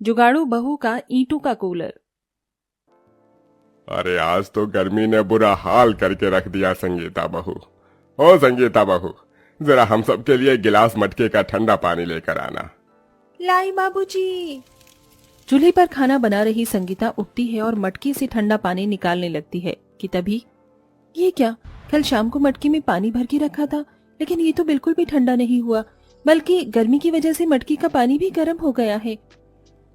जुगाड़ू बहू का ईंटों का कूलर। अरे आज तो गर्मी ने बुरा हाल करके रख दिया संगीता बहू। ओ संगीता बहू, जरा हम सबके लिए गिलास मटके का ठंडा पानी लेकर आना। लाई बाबूजी। चूल्हे पर खाना बना रही संगीता उठती है और मटके से ठंडा पानी निकालने लगती है कि तभी ये क्या, कल शाम को मटके में पानी भर के रखा था, लेकिन ये तो बिल्कुल भी ठंडा नहीं हुआ, बल्कि गर्मी की वजह से मटके का पानी भी गर्म हो गया है।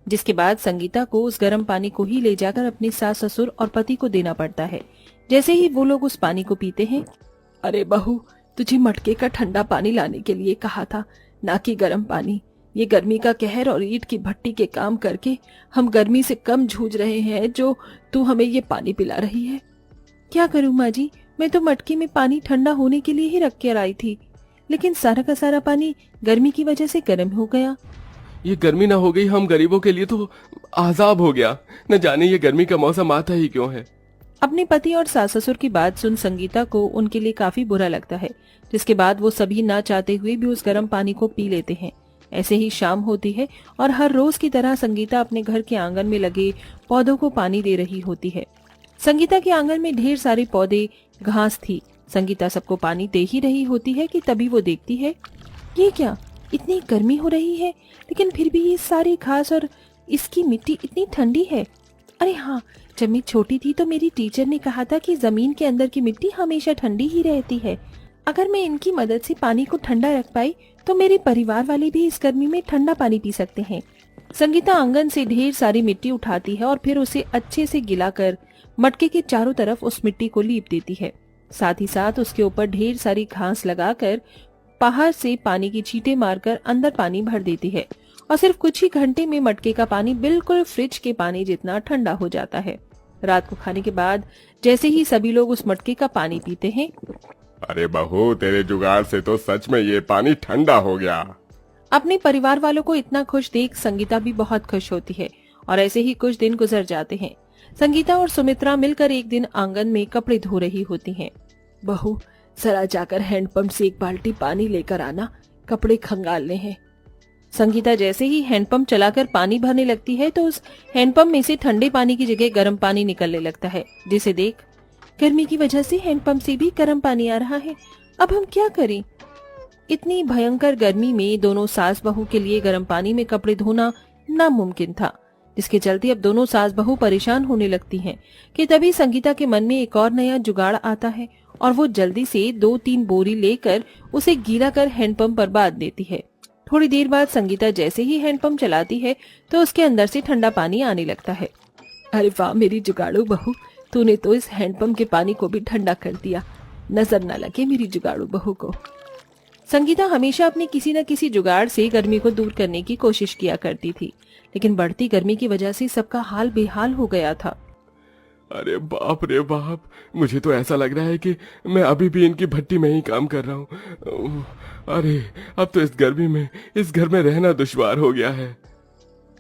जिसके बाद संगीता को उस गर्म पानी को ही ले जाकर अपने सास ससुर और पति को देना पड़ता है। जैसे ही वो लोग उस पानी को पीते हैं, अरे बहू, तुझे मटके का ठंडा पानी लाने के लिए कहा था, ना कि गर्म पानी। ये गर्मी का कहर और ईंट की भट्टी के काम करके हम गर्मी से कम जूझ रहे हैं, जो तू हमें ये पानी पिला रही है। क्या करूं माँ जी, मैं तो मटके में पानी ठंडा होने के लिए ही रख कर आई थी, लेकिन सारा का सारा पानी गर्मी की वजह से गर्म हो गया। ये गर्मी ना हो गई हम गरीबों के लिए तो आजाब हो गया। न जाने ये गर्मी का मौसम आता ही क्यों है। अपने पति और सास ससुर की बात सुन संगीता को उनके लिए काफी बुरा लगता है, जिसके बाद वो सभी ना चाहते हुए भी उस गर्म पानी को पी लेते हैं। ऐसे ही शाम होती है और हर रोज की तरह संगीता अपने घर के आंगन में लगे पौधों को पानी दे रही होती है। संगीता के आंगन में ढेर सारे पौधे, घास थी। संगीता सबको पानी दे ही रही होती है कि तभी वो देखती है, ये क्या, इतनी गर्मी हो रही है, लेकिन फिर भी ये सारी घास और इसकी मिट्टी इतनी ठंडी है। अरे हाँ, जब मैं छोटी थी तो मेरी टीचर ने कहा था कि जमीन के अंदर की मिट्टी हमेशा ठंडी ही रहती है। अगर मैं इनकी मदद से पानी को ठंडा रख पाई तो मेरे परिवार वाले भी इस गर्मी में ठंडा पानी पी सकते हैं। संगीता आंगन से ढेर सारी मिट्टी उठाती है और फिर उसे अच्छे से गिलाकर मटके के चारों तरफ उस मिट्टी को लीप देती है। साथ ही साथ उसके ऊपर ढेर सारी घास लगाकर बाहर से पानी की छींटे मारकर अंदर पानी भर देती है और सिर्फ कुछ ही घंटे में मटके का पानी बिल्कुल फ्रिज के पानी जितना ठंडा हो जाता है। रात को खाने के बाद जैसे ही सभी लोग उस मटके का पानी पीते हैं, अरे बहू, तेरे जुगाड़ से तो सच में ये पानी ठंडा हो गया। अपने परिवार वालों को इतना खुश देख संगीता भी बहुत खुश होती है और ऐसे ही कुछ दिन गुजर जाते हैं। संगीता और सुमित्रा मिलकर एक दिन आंगन में कपड़े धो रही होती हैं। बहू, जरा जाकर हैंडपंप से एक बाल्टी पानी लेकर आना, कपड़े खंगालने हैं। संगीता जैसे ही हैंडपंप चलाकर पानी भरने लगती है तो उस हैंडपंप में से ठंडे पानी की जगह गर्म पानी निकलने लगता है, जिसे देख गर्मी की वजह से हैंडपंप से भी गर्म पानी आ रहा है। अब हम क्या करें? इतनी भयंकर गर्मी में दोनों सास बहू के लिए गर्म पानी में कपड़े धोना नामुमकिन था, जिसके चलते अब दोनों सास बहू परेशान होने लगती हैं कि तभी संगीता के मन में एक और नया जुगाड़ आता है और वो जल्दी से 2-3 बोरी लेकर उसे गीला कर हैंडपंप पर बांध देती है। थोड़ी देर बाद संगीता जैसे ही हैंडपंप चलाती है तो उसके अंदर से ठंडा पानी आने लगता है। अरे वाह मेरी जुगाड़ू बहू, तूने तो इस हैंडपंप के पानी को भी ठंडा कर दिया, नजर न लगे मेरी जुगाड़ू बहू को। संगीता हमेशा अपने किसी न किसी जुगाड़ से गर्मी को दूर करने की कोशिश किया करती थी, लेकिन बढ़ती गर्मी की वजह से सबका हाल बेहाल हो गया था। अरे बाप रे बाप, मुझे तो ऐसा लग रहा है कि मैं अभी भी इनकी भट्टी में ही काम कर रहा हूँ। अरे अब तो इस गर्मी में इस घर में रहना दुश्वार हो गया है।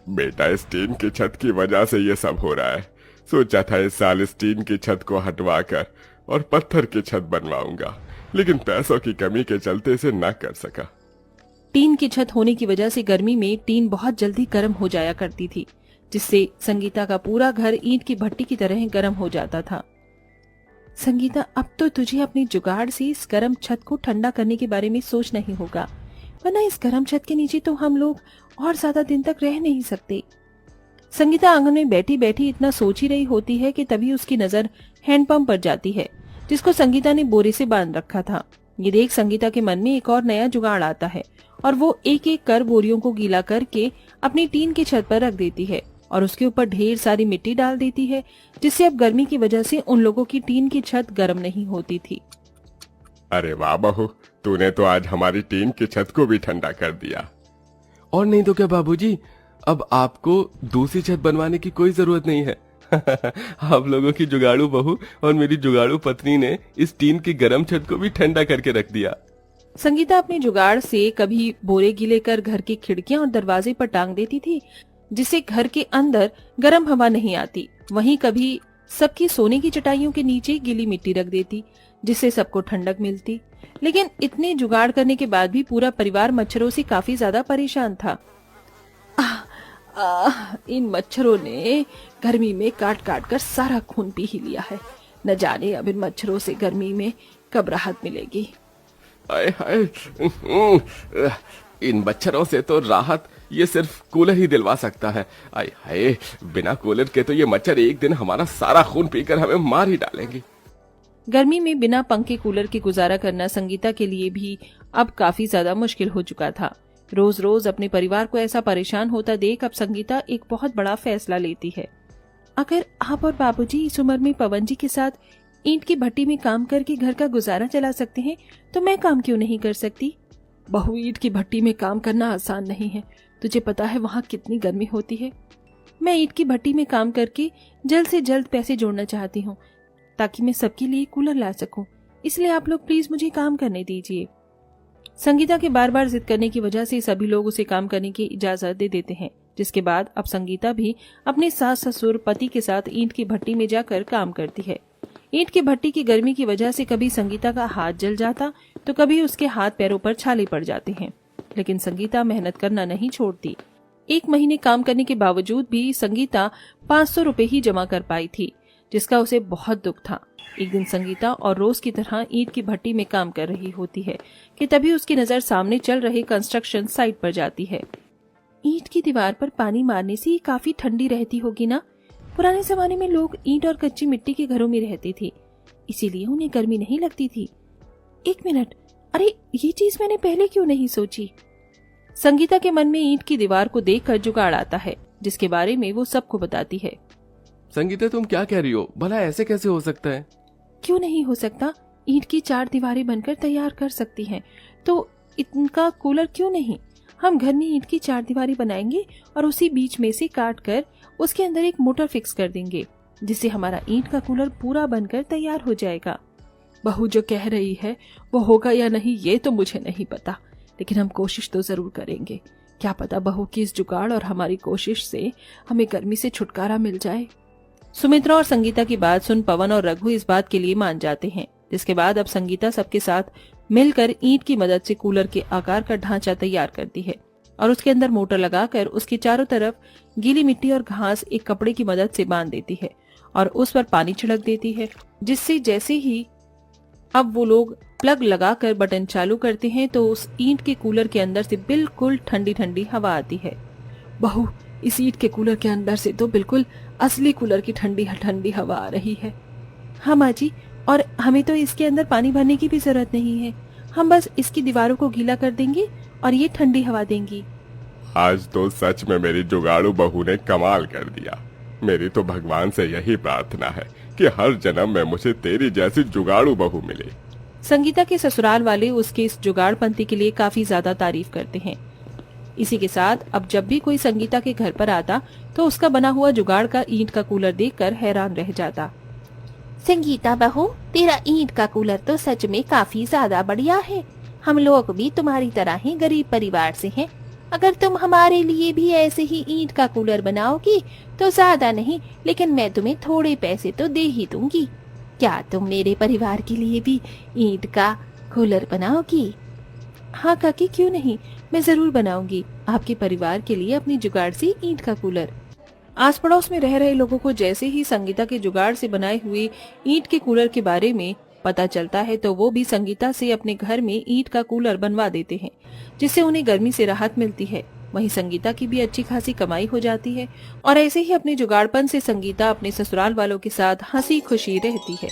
बेटा, इस टीन की छत की वजह से ये सब हो रहा है। सोचा था इस साल इस टीन की छत को हटवाकर और पत्थर की छत बनवाऊंगा, लेकिन पैसों की कमी के चलते इसे न कर सका। टीन की छत होने की वजह से गर्मी में टीन बहुत जल्दी गर्म हो जाया करती थी, जिससे संगीता का पूरा घर ईंट की भट्टी की तरह गर्म हो जाता था। संगीता, अब तो तुझे अपने जुगाड़ से इस गर्म छत को ठंडा करने के बारे में सोचना ही होगा, वरना इस गर्म छत के नीचे तो हम लोग और ज्यादा दिन तक रह नहीं सकते। संगीता आंगन में बैठी बैठी इतना सोच ही रही होती है कि तभी उसकी नजर हैंडपंप पर जाती है, जिसको संगीता ने बोरे से बांध रखा था। ये देख संगीता के मन में एक और नया जुगाड़ आता है और वो एक एक कर बोरियों को गीला करके अपनी टीन की छत पर रख देती है और उसके ऊपर ढेर सारी मिट्टी डाल देती है, जिससे अब गर्मी की वजह से उन लोगों की टीन की छत गर्म नहीं होती थी। अरे वाह बहू, तूने तो आज हमारी टीन की छत को भी ठंडा कर दिया। और नहीं तो क्या बाबूजी, अब आपको दूसरी छत बनवाने की कोई जरूरत नहीं है। आप लोगों की जुगाड़ू बहू और मेरी जुगाड़ू पत्नी ने इस टीन की गर्म छत को भी ठंडा करके रख दिया। संगीता अपने जुगाड़ से कभी बोरे गीले कर घर की खिड़कियां और दरवाजे पर टांग देती थी, जिससे घर के अंदर गर्म हवा नहीं आती। वहीं कभी सबकी सोने की चटाइयों के नीचे गीली मिट्टी रख देती, जिससे सबको ठंडक मिलती। लेकिन इतने जुगाड़ करने के बाद भी पूरा परिवार मच्छरों से काफी ज्यादा परेशान था। इन मच्छरों ने गर्मी में काट काट कर सारा खून पी ही लिया है। न जाने अब इन मच्छरों से गर्मी में कब राहत मिलेगी। आय हाय, इन मच्छरों से तो राहत ये सिर्फ कूलर ही दिलवा सकता है। आय हाय, बिना कूलर के तो ये मच्छर एक दिन हमारा सारा खून पीकर हमें मार ही डालेंगे। गर्मी में बिना पंखे कूलर के गुजारा करना संगीता के लिए भी अब काफी ज्यादा मुश्किल हो चुका था। रोज रोज अपने परिवार को ऐसा परेशान होता देख अब संगीता एक बहुत बड़ा फैसला लेती है। अगर आप और बाबूजी इस उम्र में पवन जी के साथ ईंट की भट्टी में काम करके घर का गुजारा चला सकते हैं तो मैं काम क्यों नहीं कर सकती। बहू, ईंट की भट्टी में काम करना आसान नहीं है। तुझे पता है वहाँ कितनी गर्मी होती है। मैं ईंट की भट्टी में काम करके जल्द से जल्द पैसे जोड़ना चाहती हूँ ताकि मैं सबके लिए कूलर ला सकूं। इसलिए आप लोग प्लीज मुझे काम करने दीजिए। संगीता के बार बार जिद करने की वजह से सभी लोग उसे काम करने की इजाजत दे देते हैं, जिसके बाद अब संगीता भी अपने सास ससुर पति के साथ ईंट की भट्टी में जाकर काम करती है। ईंट की भट्टी की गर्मी की वजह से कभी संगीता का हाथ जल जाता तो कभी उसके हाथ पैरों पर छाले पड़ जाते हैं, लेकिन संगीता मेहनत करना नहीं छोड़ती। 1 महीने काम करने के बावजूद भी संगीता 500 रुपए ही जमा कर पाई थी, जिसका उसे बहुत दुख था। एक दिन संगीता और रोज की तरह ईंट की भट्टी में काम कर रही होती है कि तभी उसकी नजर सामने चल रहे कंस्ट्रक्शन साइट पर जाती है। ईंट की दीवार पर पानी मारने से ये काफी ठंडी रहती होगी ना। पुराने जमाने में लोग ईंट और कच्ची मिट्टी के घरों में रहते थे, इसीलिए उन्हें गर्मी नहीं लगती थी। 1 मिनट, अरे ये चीज मैंने पहले क्यों नहीं सोची। संगीता के मन में ईंट की दीवार को देखकर जुगाड़ आता है, जिसके बारे में वो सबको बताती है। संगीता, तुम क्या कह रही हो? भला ऐसे कैसे हो सकता है? क्यों नहीं हो सकता? ईंट की 4 दीवारें बनकर तैयार कर सकती हैं, तो इनका कूलर क्यों नहीं। हम घर में ईंट की 4 दीवारें बनाएंगे और उसी बीच में से काट कर उसके अंदर एक मोटर फिक्स कर देंगे, जिससे हमारा ईंट का कूलर पूरा बनकर तैयार हो जाएगा। बहू जो कह रही है वो होगा या नहीं ये तो मुझे नहीं पता, लेकिन हम कोशिश तो जरूर करेंगे। क्या पता बहू की इस जुगाड़ और हमारी कोशिश से हमें गर्मी से छुटकारा मिल जाए। सुमित्रा और संगीता की बात सुन पवन और रघु इस बात के लिए मान जाते हैं, जिसके बाद अब संगीता सबके साथ मिलकर ईंट की मदद से कूलर के आकार का ढांचा तैयार करती है और उसके अंदर मोटर लगाकर उसके चारों तरफ गीली मिट्टी और घास एक कपड़े की मदद से बांध देती है और उस पर पानी छिड़क देती है, जिससे जैसे ही अब वो लोग प्लग लगाकर बटन चालू करते हैं तो उस ईंट के कूलर के अंदर से बिल्कुल ठंडी ठंडी हवा आती है। बहू, इस ईंट के कूलर के अंदर से तो बिल्कुल असली कूलर की ठंडी ठंडी हवा आ रही है। हाँ माँ जी, और हमें तो इसके अंदर पानी भरने की भी जरूरत नहीं है। हम बस इसकी दीवारों को गीला कर देंगे और ये ठंडी हवा देंगी। आज तो सच में मेरी जुगाड़ू बहू ने कमाल कर दिया। मेरी तो भगवान से यही प्रार्थना है कि हर जन्म में मुझे तेरी जैसी जुगाड़ू बहू मिले। संगीता के ससुराल वाले उसके इस जुगाड़पंती के लिए काफी ज्यादा तारीफ करते हैं। इसी के साथ अब जब भी कोई संगीता के घर पर आता तो उसका बना हुआ जुगाड़ का ईंट का कूलर देखकर हैरान रह जाता। संगीता बहू, तेरा ईंट का कूलर तो सच में काफी ज्यादा बढ़िया है। हम लोग भी तुम्हारी तरह ही गरीब परिवार से हैं। अगर तुम हमारे लिए भी ऐसे ही ईंट का कूलर बनाओगी तो ज्यादा नहीं, लेकिन मैं तुम्हें थोड़े पैसे तो दे ही दूंगी। क्या तुम मेरे परिवार के लिए भी ईंट का कूलर बनाओगी? हाँ काकी, क्यों नहीं, मैं जरूर बनाऊंगी आपके परिवार के लिए अपनी जुगाड़ से ईंट का कूलर। आस पड़ोस में रह रहे लोगों को जैसे ही संगीता के जुगाड़ से बनाए हुए ईंट के कूलर के बारे में पता चलता है तो वो भी संगीता से अपने घर में ईंट का कूलर बनवा देते हैं, जिससे उन्हें गर्मी से राहत मिलती है। वहीं संगीता की भी अच्छी खासी कमाई हो जाती है और ऐसे ही अपने जुगाड़पन से संगीता अपने ससुराल वालों के साथ हंसी खुशी रहती है।